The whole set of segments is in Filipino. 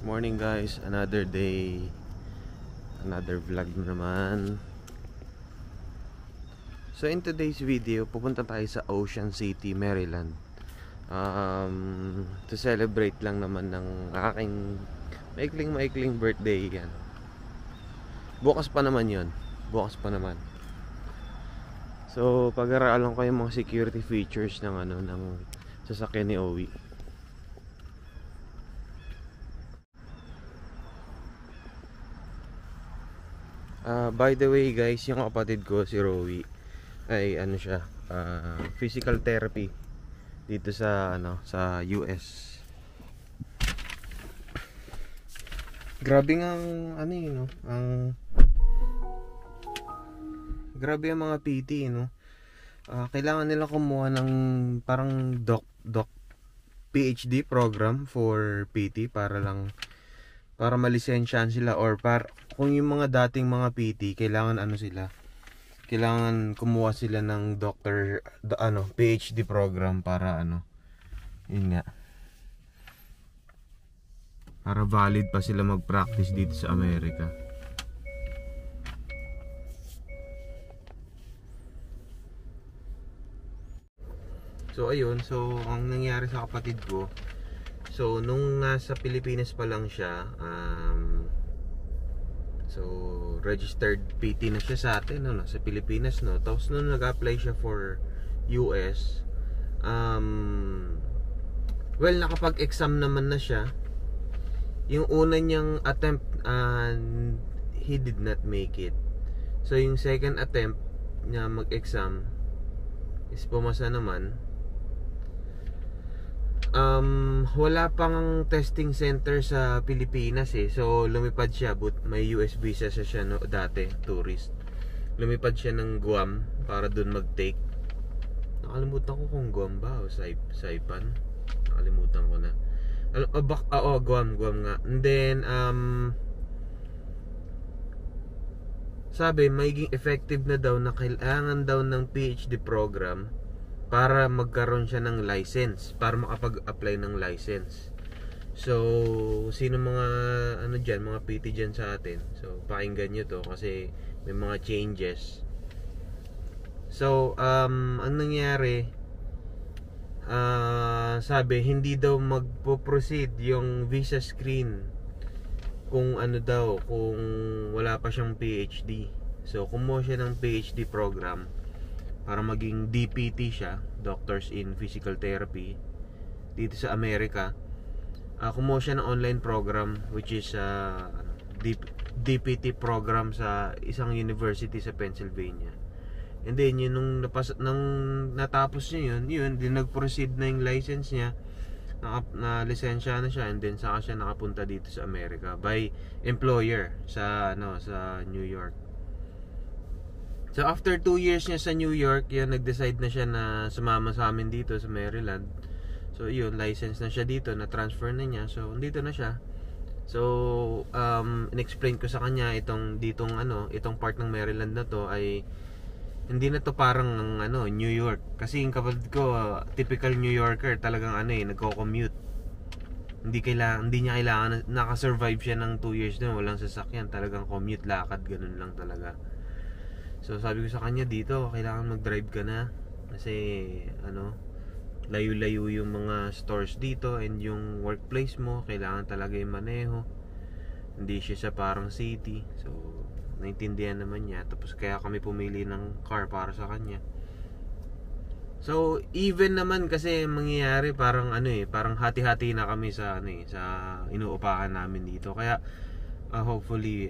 Morning guys, another day, another vlog na naman. So in today's video, pupunta tayo sa Ocean City, Maryland, to celebrate lang naman ng aking maikling birthday yan. Bukas pa naman yon, bukas pa naman. So pag-aralan ko yung mga security features ng ng sasakyan ni Owie. By the way guys, yung kapatid ko si Rowie ay siya, physical therapy dito sa sa US. Grabe nga grabe ang mga PT, no. Kailangan nila kumuha ng parang doc PhD program for PT para malisensyahan sila, or kung yung mga dating mga PT kailangan kailangan kumuha sila ng PhD program para yun nga, para valid pa sila mag-practice dito sa Amerika. So ayun, so ang nangyari sa kapatid ko, so nung nasa Pilipinas pa lang siya, so registered PT na siya sa atin, sa Pilipinas, no. Tapos nung nag-apply siya for US, well, nakapag-exam naman na siya. Yung una niyang attempt, he did not make it. So yung second attempt niya mag-exam is pumasa naman. Wala pang testing center sa Pilipinas so lumipad siya, but may US visa siya dati, tourist. Lumipad siya ng Guam para dun mag-take. Nakalimutan ko kung Guam ba o Saipan. Nakalimutan ko na. Guam nga. And then sabi magiging effective na daw, na kailangan daw ng PhD program para magkaroon siya ng license, para makapag-apply ng license. So sino mga mga PT dyan sa atin, so pakinggan nyo to kasi may mga changes. So ang nangyari, sabi hindi daw magpo-proceed yung visa screen kung kung wala pa siyang PhD. So kumuha siya ng PhD program para maging DPT siya, Doctors in Physical Therapy, dito sa Amerika. Kumuha siya ng online program, which is DPT program sa isang university sa Pennsylvania. And then nung natapos niya yun din nag-proceed na yung license niya, na lisensya na siya, and then saka siya nakapunta dito sa Amerika by employer sa New York. So after 2 years niya sa New York, nag-decide na siya na sumama sa amin dito sa Maryland. So yun, license na siya dito, na-transfer na niya. So dito na siya. So in-explain ko sa kanya itong part ng Maryland na to ay hindi na to parang New York. Kasi yung kapatid ko, typical New Yorker, talagang nagko-commute. Hindi niya kailangan, naka-survive siya ng 2 years na walang sasakyan, talagang commute, lakad, ganun lang talaga. So sabi ko sa kanya, dito kailangan mag-drive ka na kasi layo-layo yung mga stores dito, and yung workplace mo kailangan talaga yung maneho. Hindi siya sa parang city. So naintindihan naman niya, tapos kaya kami pumili ng car para sa kanya. So even naman kasi mangyayari parang parang hati-hati na kami sa sa inuupahan namin dito. Kaya hopefully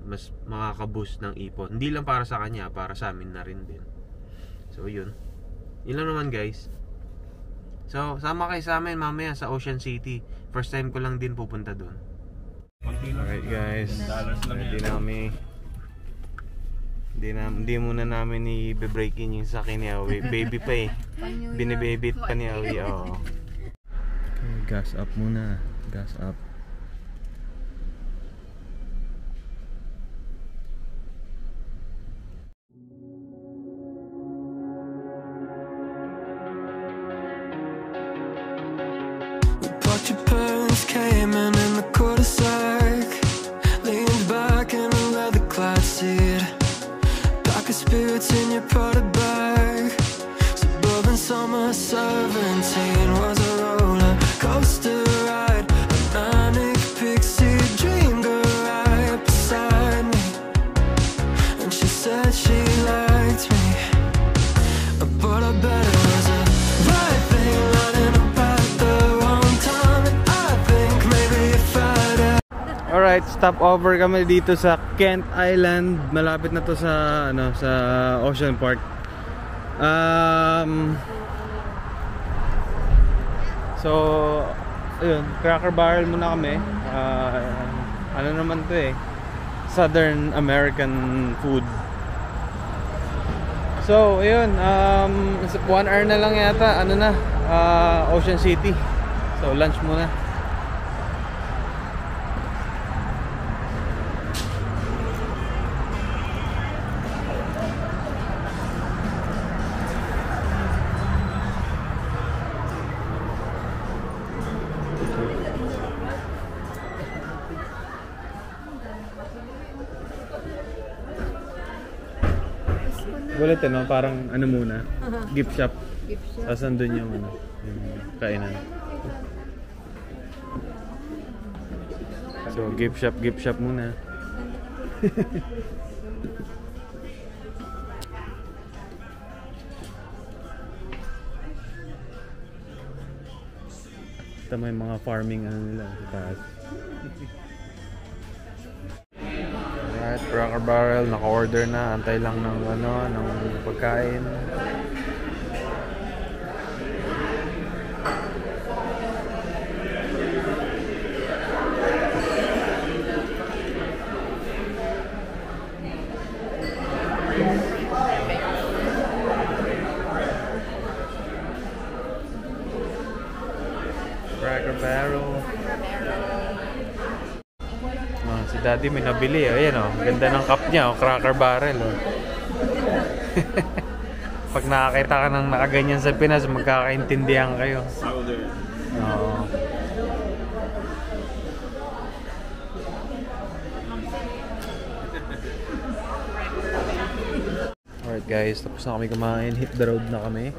mas makaka-boost ng ipon, hindi lang para sa kanya, para sa amin na rin din. So yun lang naman guys. So sama kayo sa amin mamaya sa Ocean City. First time ko lang din pupunta doon. Alright guys, hindi muna namin i-break in yung sakin ni Awi. Baby pa binibabit pa ni Awi. Gas up muna, gas up. Your parents came in the court Alright, stop over kami dito sa Kent Island. Malapit na to sa sa Ocean Park. So ayun, Cracker Barrel muna kami. Ano naman to Southern American food. So ayun, 1 hour na lang yata Ocean City. So lunch muna. Ulit parang muna, gift shop. Tapos nandun yung yung kainan. So gift shop muna. Ito may mga farming nila sa taas. Alright, Cracker Barrel, naka-order na. Antay lang ng ng pagkain. Cracker Barrel. Si Daddy may nabili. Ayan ganda ng cup niya, Cracker Barrel. Pag nakakita ka ng nakaganyan sa Pinas, magkakaintindihan kayo. Oo. Alright guys, tapos na kami kumain. Hit the road na kami.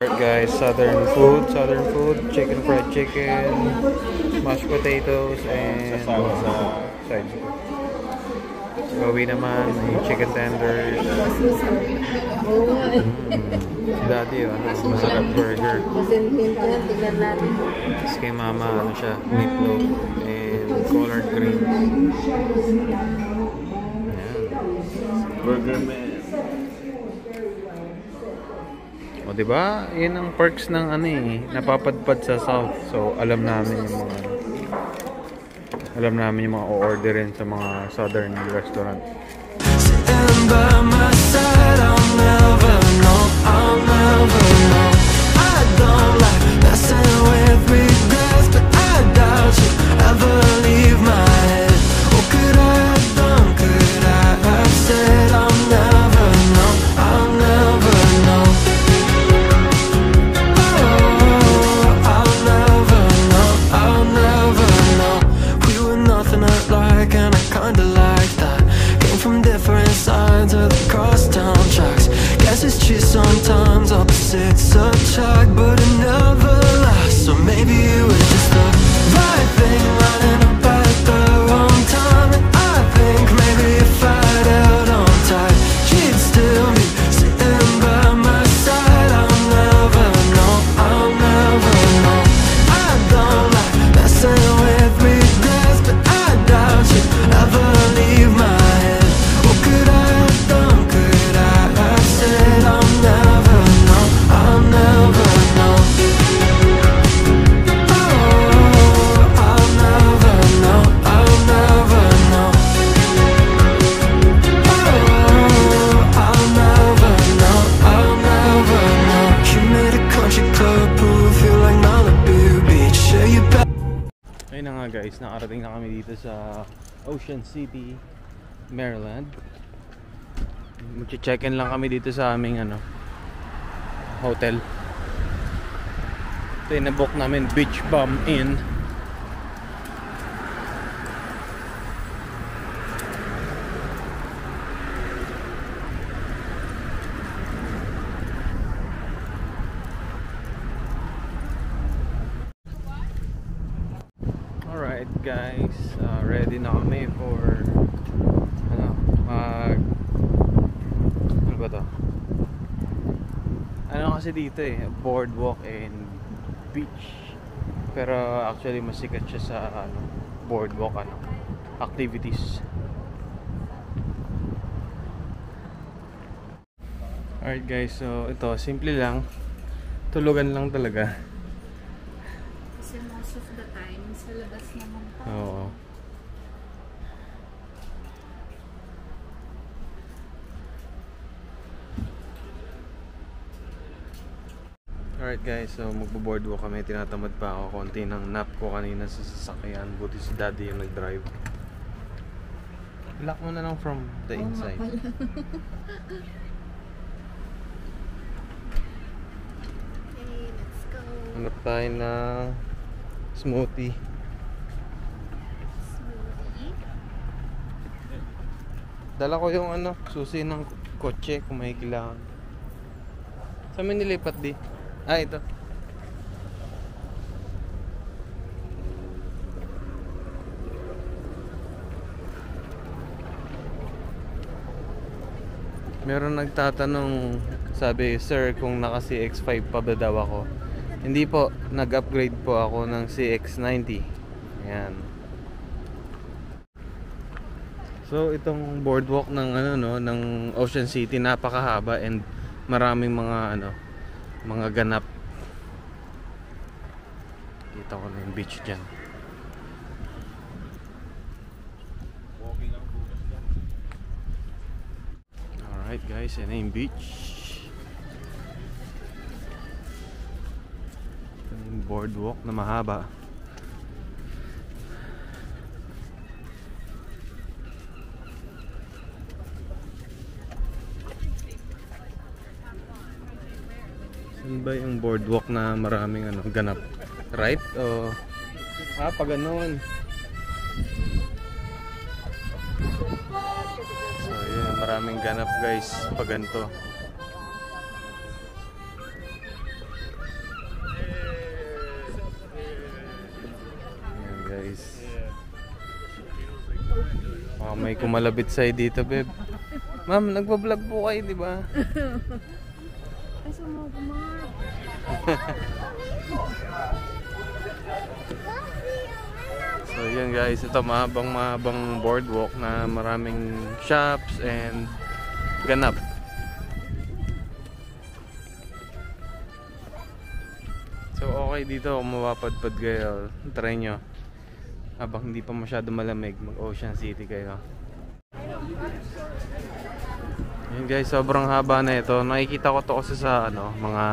Alright guys, southern food, chicken, fried chicken, mashed potatoes, and sides. Gawi naman, may chicken tenders. Daddy, masarap burger. Tapos kay mama, meatloaf and collard greens. Burger man. O diba? Yan ang perks ng napapadpad sa South. So alam namin yung mga o-orderin sa mga southern restaurant. Sitting by my side, I'll never know, I don't like messing with regrets, but I doubt you ever leave my head. What could I have done? Could I have said I'll never know, I'll never know. And I kinda like that. Came from different sides of the crosstown tracks. Guess it's true sometimes opposites attract, but it never lasts. So maybe it was just the right thing lining up at the wrong time. And I think maybe if I'd held on tight, she'd still be sitting by my side. I'll never know, I'll never know. I don't like messing with regrets, but I doubt you ever leave my head. What could I have done? Could I have said I'll never know, I'll never know. Oh, I'll never know, I'll never know. Oh, I'll never know, I'll never know. You made a country club pool feel like Malibu Beach. Sure you bet. Ayun na nga guys, nakarating na kami dito sa Ocean City, Maryland. Mag-check-in lang kami dito sa aming hotel. Ito Ito yung nabook namin, Beach Bum Inn. Alright guys, ready na kami for ano ba to? Ano kasi dito eh, boardwalk and beach. Pero actually mas sikat siya sa boardwalk activities. Alright guys, so ito simple lang. Tulugan lang talaga. Kasi most of the time sa labas naman pa. Oo. Alright guys, so magbo-boardwalk kami. Tinatamad pa ako konti ng nap ko kanina sa sasakyan. Buti si daddy yung nag-drive. Lock mo na lang from the inside. Okay, let's go. Hanap tayo ng smoothie. Smoothie. Dala ko yung susi ng kotse kung may kailangan. Saan may nilipat di? Ah, ito. Meron nagtatanong, sabi, sir, kung naka CX-5 pa ba daw ako? Hindi po, nag-upgrade po ako ng CX-90. Ayan. So, itong boardwalk ng ng Ocean City napakahaba and maraming mga mga ganap. Kita ko na yung beach dyan. Alright guys, yan na yung beach. Ito yung boardwalk na mahaba. Saan ba yung boardwalk na maraming ganap? Right? O pa ganun. So yun, maraming ganap guys pag ganito. Ayan guys. May kumalabit sa'yo dito, babe. Ma'am, nagpa-vlog po kayo, di ba? Ay, sumugumad. So yun guys, ito mahabang boardwalk na maraming shops and ganap. So okay dito kung mapapadpad kayo, try nyo. Habang hindi pa masyado malamig, mag Ocean City kayo. Yun guys, sobrang haba na ito. Nakikita ko to kasi sa mga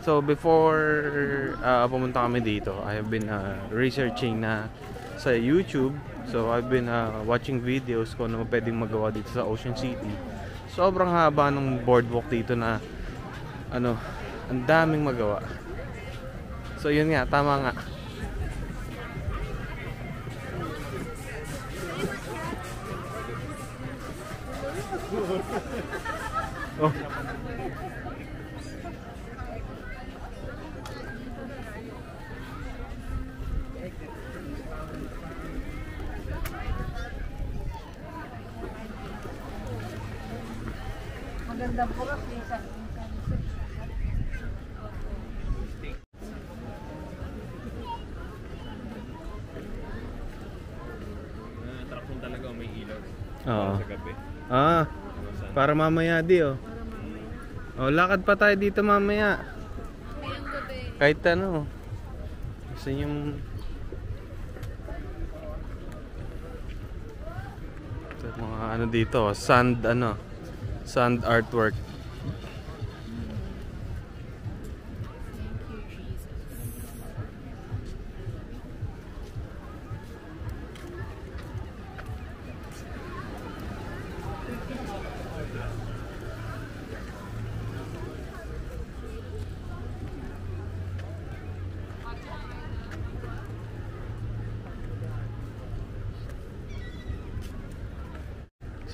so before pumunta kami dito, I have been researching na sa YouTube. So I've been watching videos kung ano pwedeng magawa dito sa Ocean City. Sobrang haba ng boardwalk dito na ang daming magawa. So yun nga, tama nga. Oh. Maganda po kasi sa Attraction talaga may ilaw. Oo. Sa gabi. Para mamaya di Oh, lakad pa tayo dito mamaya. ngayong gabi. Kahit gusto yung mga dito, sand artwork. Thank you, Jesus.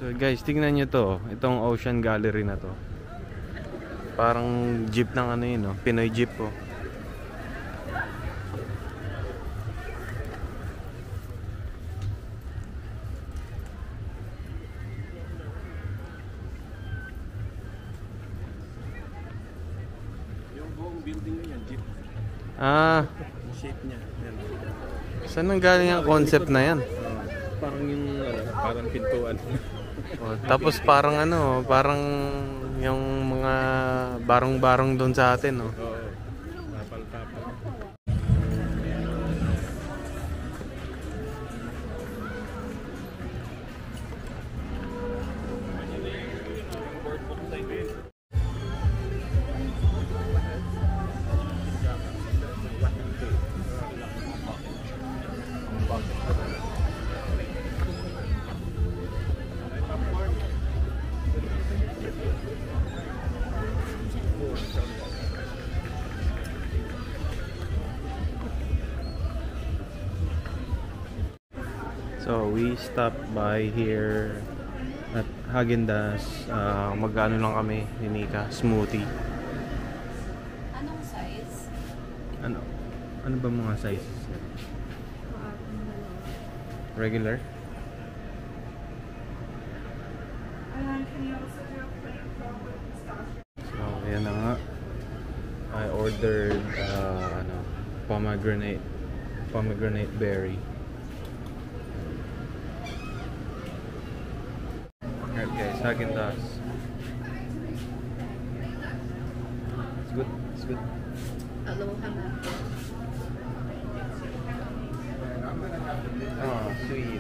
So guys, tingnan nyo to. Itong Ocean Gallery na to. Parang jeep ng ano yun, no? Pinoy jeep po. Yung buong building na yan, jeep. Ah, Shape niya. Yan. saan nang galing ang concept na yan? Parang yung parang pintuan. Oh, tapos parang ano, parang yung mga barong-barong doon sa atin, no? Oo. Tapal-tapal. So we stopped by here at Häagen-Dazs. Mag-ano lang kami ni Nika, smoothie. Anong size? Ano ba mga sizes? Regular? So ayan na nga. I ordered pomegranate berry. Alright guys, Häagen-Dazs. It's good. It's good. Aloha na. Ah, sweet.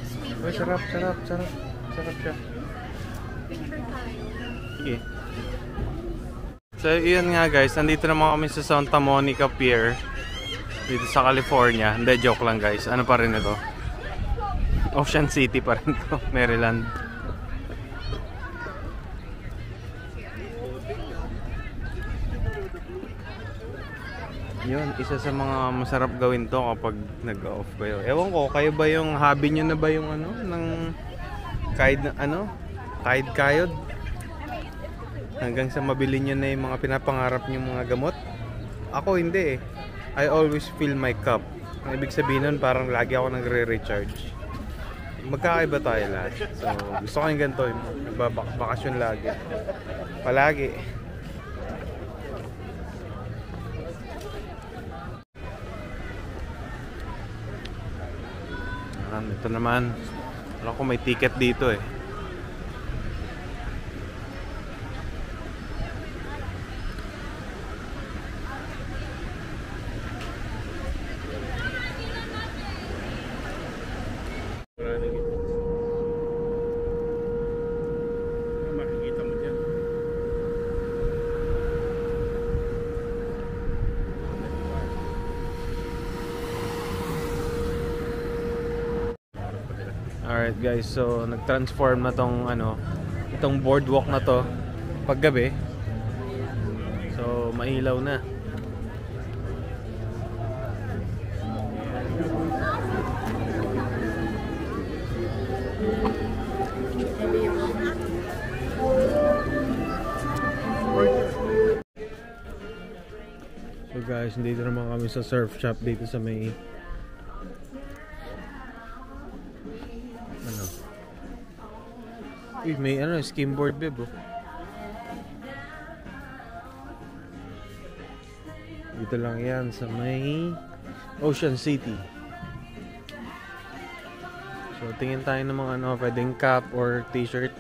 Sweet Oh, sarap siya. Picture tayo. Okay. So, yun nga guys. Nandito naman kami sa Santa Monica Pier. Dito sa California. Hindi, joke lang guys. Ano pa rin ito? Ocean City pa rin to. Maryland. Yun, isa sa mga masarap gawin to kapag nag-off kayo. Ewan ko, kayo ba yung hobby nyo na ba yung ano? Ng kahit kayod? Hanggang sa mabili nyo na yung mga pinapangarap nyo mga gamot? Ako hindi eh. I always fill my cup. Ang ibig sabihin nun, parang lagi ako nagre-recharge. Magkakaiba tayo lahat. So, gusto ko yung ganito. Nagbabakasyon lagi. Palagi. Ito naman. Alam ko may ticket dito eh. Makikita mo dyan. Alright guys, so nag-transform na tong itong boardwalk na to paggabi. So mailaw na. So guys, dito naman kami sa surf shop dito sa may may skimboard bib oh. Dito lang yan sa may Ocean City. So tingin tayo ng mga pwedeng cap or t-shirt.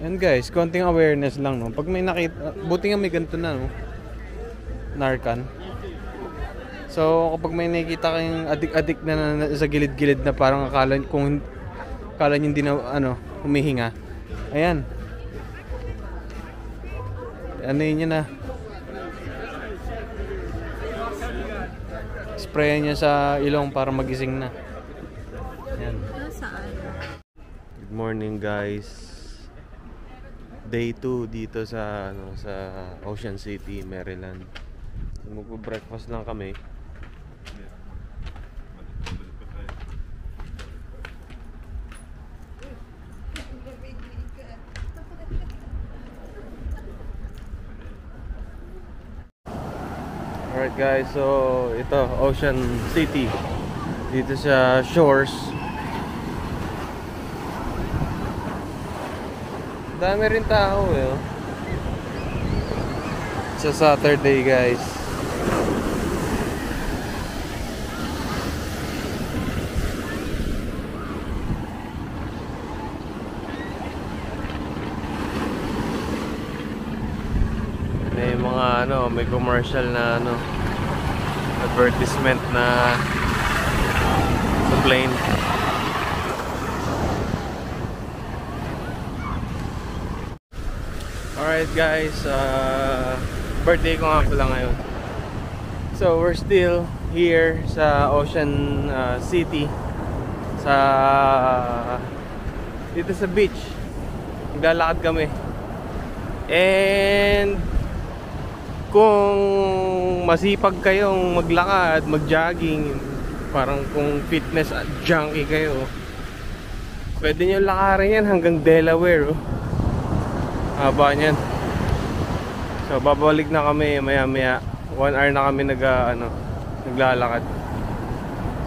And guys, konting awareness lang no. Pag may nakita, buti nga may ganito na no. Narcan. So kapag may nakita kayong adik-adik na sa gilid-gilid na parang akala nyo hindi na humihinga. Ayan. Ano yun na. Sprayan niya sa ilong para magising na. Ayan. Saan? Good morning guys. Day 2 dito sa sa Ocean City, Maryland. Magpo-breakfast lang kami. Alright guys, so ito, Ocean City. Dito sa Shores. Dami rin tao eh. Oh. Sa Saturday guys. May mga may commercial na advertisement na sa plane. Alright guys, birthday ko nga pala ngayon. So we're still here sa Ocean City, dito sa beach. Naglalakad kami. And kung masipag kayong maglakad, mag-jogging, parang kung fitness junkie kayo, pwede nyo lakarin yan hanggang Delaware. Haba niyan. So babalik na kami maya-maya. 1 hour na kami naglalakad.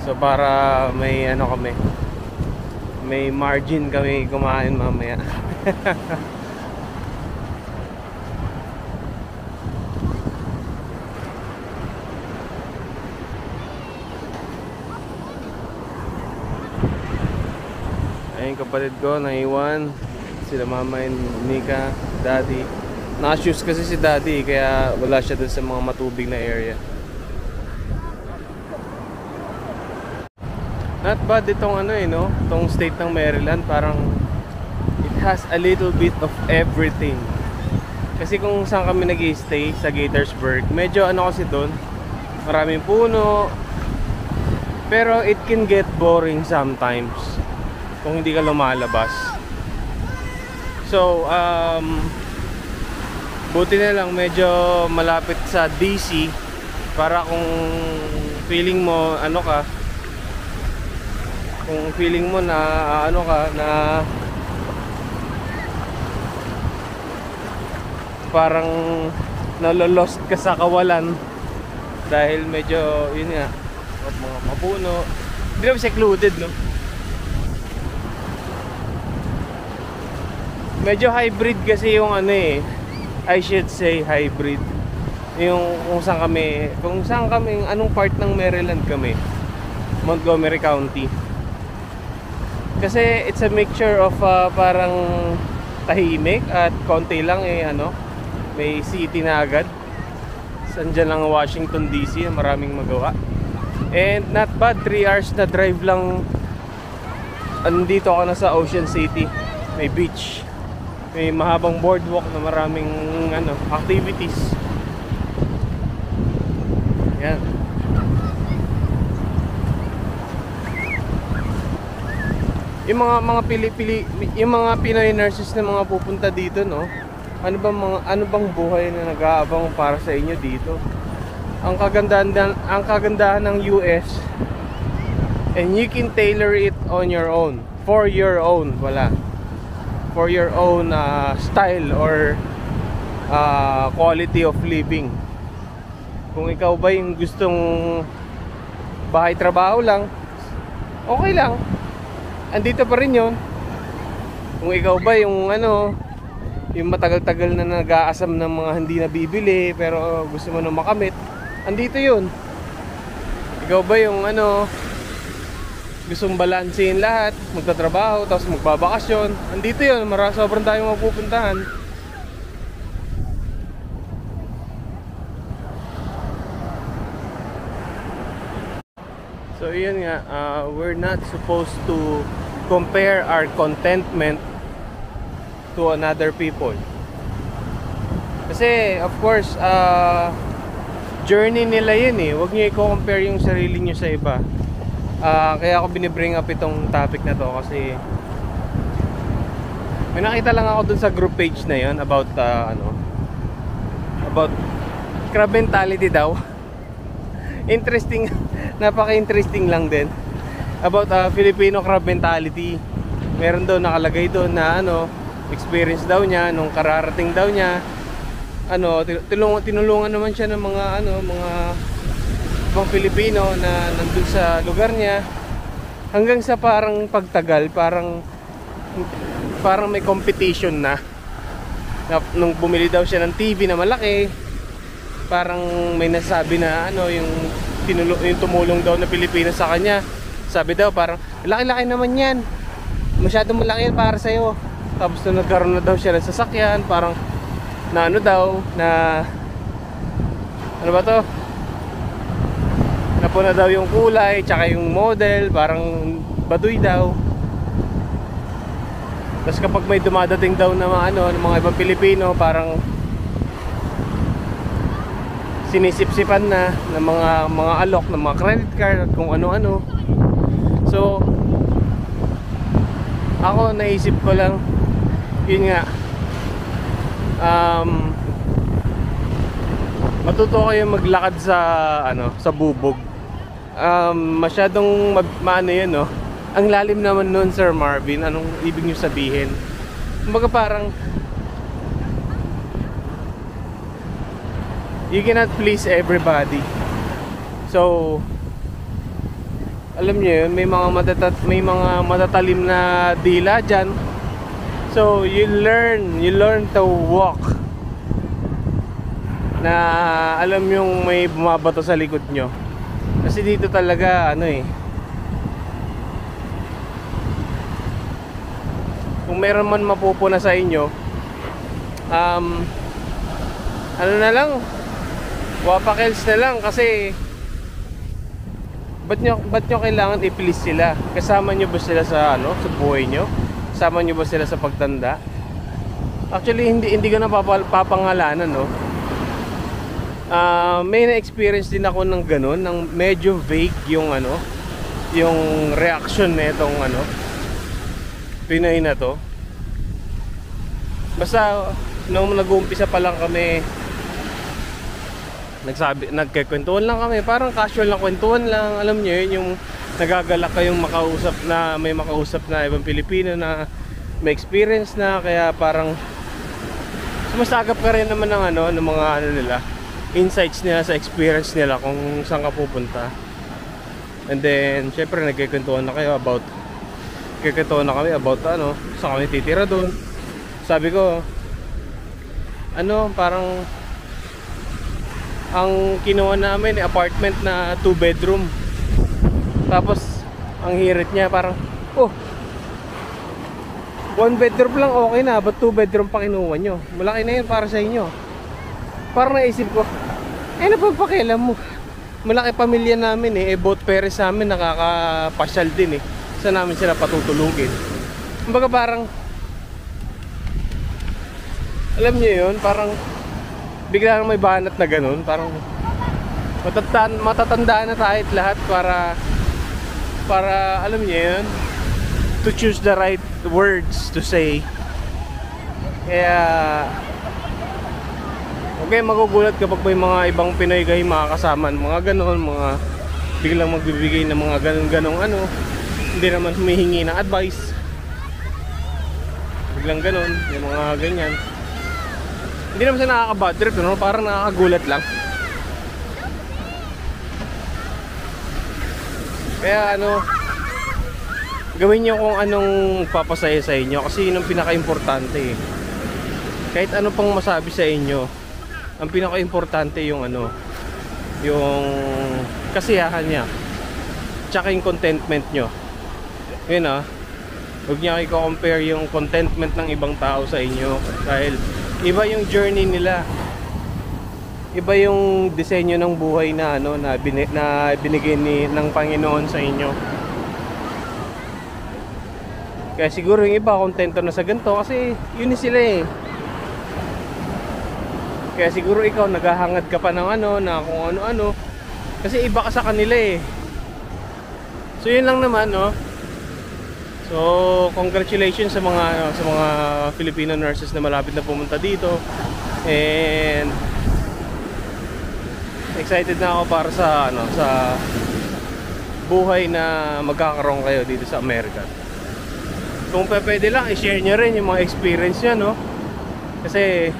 So para may kami, may margin kami kumain mamaya. Ayun, kapatid ko naiwan. Sila mama and Nika, daddy. Naka-shoes kasi si daddy, kaya wala siya dun sa mga matubig na area. Not bad itong itong state ng Maryland. Parang it has a little bit of everything. Kasi kung saan kami nag-stay sa Gaithersburg, medyo kasi doon, maraming puno. Pero it can get boring sometimes kung hindi ka lumalabas. So, buti na lang medyo malapit sa DC para kung feeling mo kung feeling mo na na parang nalolost ka sa kawalan dahil medyo yun nga, mga mapuno, hindi naman secluded, no? Medyo hybrid kasi yung I should say hybrid. Yung kung saan kami, anong part ng Maryland kami? Montgomery County. Kasi it's a mixture of parang tahimik at konti lang may city na agad. Sandiyan lang Washington DC, maraming magawa. And not bad, 3 hours na drive lang. Andito ako na sa Ocean City. May beach. May mahabang boardwalk na maraming activities. Yan. Yung mga yung mga Pinoy nurses na mga pupunta dito, no? Ano bang buhay na nag-aabang para sa inyo dito? Ang kagandahan ng US, and you can tailor it on your own, for your own style or quality of living. Kung ikaw ba yung gustong bahay trabaho lang, okay lang, andito pa rin yun. Kung ikaw ba yung yung matagal-tagal na nag-aasam ng mga hindi nabibili pero gusto mo na makamit, andito yun. Ikaw ba yung gustong balansehin lahat, magtatrabaho tapos magbabakasyon, andito yun. Sobrang tayong mapupuntahan. So yun nga, we're not supposed to compare our contentment to another people. Kasi of course, journey nila yun eh. Huwag nyo i-compare yung sarili nyo sa iba. Kaya ako binibring up itong topic na to kasi may nakita lang ako dun sa group page na yun about about crab mentality daw. Interesting, napaka-interesting lang din about Filipino crab mentality. Meron daw nakalagay doon na experience daw niya nung kararating daw niya ano, tinulungan naman siya ng mga mga ibang Pilipino na nandun sa lugar niya, hanggang sa parang pagtagal, parang may competition na nung bumili daw siya ng TV na malaki, parang may nasabi na yung tumulong daw na Pilipino sa kanya. Sabi daw parang laki-laki naman yan, masyadong malaki yan para sa'yo. Tapos nung nagkaroon na daw siya ng sasakyan, parang na ano ba to, napuna daw yung kulay tsaka yung model, parang baduy daw. Tapos kapag may dumadating daw na ng mga ibang Pilipino, parang sinisip-sipan na ng mga alok ng mga credit card at kung ano-ano. So ako naisip ko lang, yun nga, matuto kayo maglakad sa bubog. Masyadong maano yan, no? Ang lalim naman nun, Sir Marvin. Anong ibig nyo sabihin? Kumbaga parang you cannot please everybody. So alam nyo yun, may mga matatalim na dila dyan. So you learn to walk na alam yung may bumabato sa likod nyo. Kasi dito talaga kung meron man mapupuna sa inyo, ano na lang, wapakels na lang. Kasi ba't nyo kailangan i-please sila? Kasama nyo ba sila sa sa buhay nyo? Kasama nyo ba sila sa pagtanda? Actually hindi ko na papangalanan, no? May na-experience din ako ng ganun, ng medyo vague yung yung reaction na itong Pinoy na to. Basta nung nag-uumpisa pa lang kami, nagkikwentuhan lang kami, parang casual na kwentuhan lang. Alam niyo yun, yung nagagalak kayong may makausap na ibang Pilipino na may experience na, kaya parang sumasagap ka rin naman ng mga nila, insights nila sa experience nila kung saan ka pupunta. And then syempre nagkikwentuhan na kayo about saan kami titira doon. Sabi ko parang ang kinuha namin apartment na 2 bedroom. Tapos ang hirit niya parang 1 bedroom lang okay na, but 2 bedroom pa kinuha nyo? Malaki na yun para sa inyo. Parang naisip ko, napagpakialam mo, malaki pamilya namin both parents namin nakakapasyal din saan namin sila patutulugin. Kumbaga parang alam niyo yun, parang bigla nang may banat na ganun. Parang matatandaan na tayo lahat para alam niyo yun, to choose the right words to say. Kaya okay, magugulat kapag may mga ibang Pinoy kayo makakasaman, mga ganon, mga biglang magbibigay ng mga ganon-ganong hindi naman humihingi ng advice, biglang ganon, yung mga ganyan. Hindi naman siya nakaka-bad trip, parang nakakagulat lang. Kaya gawin nyo kung anong papasaya sa inyo, kasi yun ang pinaka-importante. Kahit ano pang masabi sa inyo, ang pinaka-importante yung yung kasiyahan niya, tsaka yung contentment nyo. Yun huwag niya i-compare yung contentment ng ibang tao sa inyo, dahil iba yung journey nila, iba yung disenyo ng buhay na binigay ng Panginoon sa inyo. Kaya siguro yung iba kontento na sa ganito kasi yun sila Kaya siguro ikaw naghahangad ka pa ng na kung ano-ano, kasi iba ka sa kanila So yun lang naman, So congratulations sa mga Filipino nurses na malapit na pumunta dito. And excited na ako para sa buhay na magkakaroon kayo dito sa Amerika. Kung pwede lang i-share nyo rin yung mga experience nyo, kasi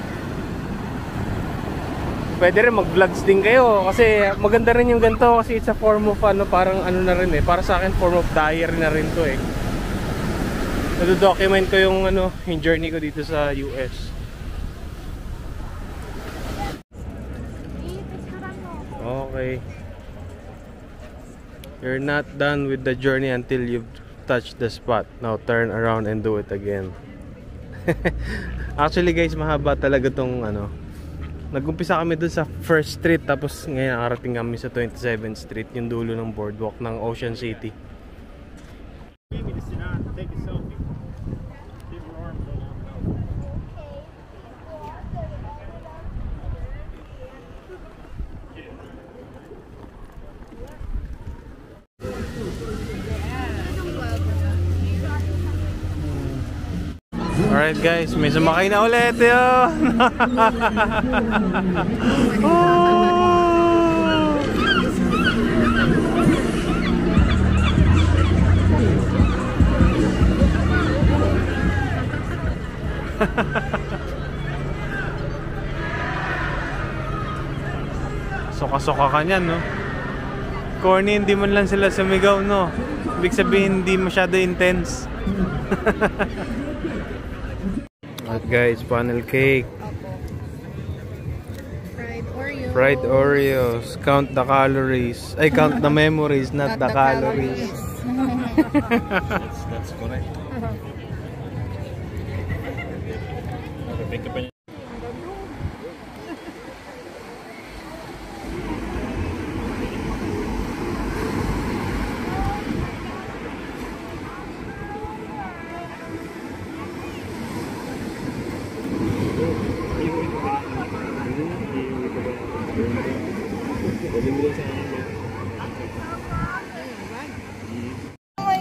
pwede rin mag-vlogs din kayo kasi maganda rin yung ganito kasi it's a form of ano, parang ano na rin eh, para sa akin form of diary na rin to eh. Nado-document ko yung ano, yung journey ko dito sa US. Okay. You're not done with the journey until you've touched the spot. Now turn around and do it again. Actually guys, mahaba talaga tong ano. Nag-umpisa kami dun sa 1st Street tapos ngayon nakarating kami sa 27th Street, yung dulo ng boardwalk ng Ocean City. Alright guys, may sumakay na ulit yun. Soka-soka ka niyan, no? Corny, hindi man lang sila sumigaw, no? Ibig sabihin, hindi masyado intense. At guys, funnel cake. Fried Oreos. Count the calories. Ay, count the memories, not the calories. That's correct.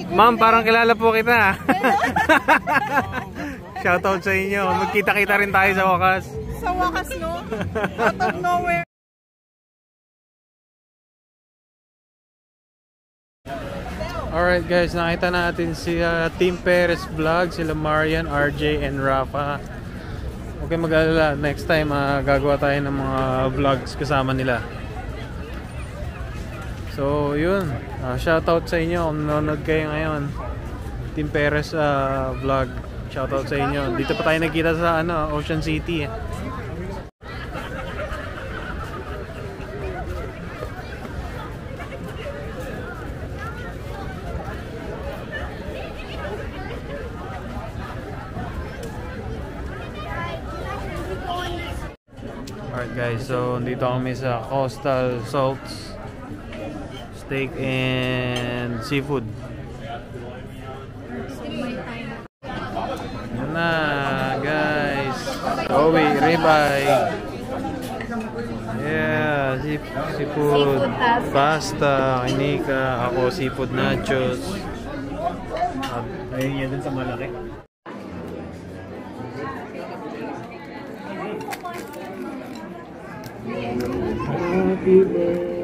Ma'am, parang kilala po kita. Shoutout sa inyo. Magkita-kita rin tayo sa wakas. Sa wakas, no? Out of nowhere. Alright guys, nakita natin si Team Perez Vlog, sila Marian, RJ, and Rafa. Okay, mag-alala. Next time, gagawa tayo ng mga vlogs kasama nila. So, yun. Shoutout sa inyo kung nanonood kayo ngayon. Team Perez Vlog. Shoutout sa inyo. Dito pa tayo nagkita sa ano, Ocean City. Alright guys, so dito kami sa Coastal Salts Steak and Seafood. Yan na guys. Owi, ribeye. Yeah, seafood pasta, kinika. Ako seafood nachos. Ayun yan dun sa malaki. Happy birthday.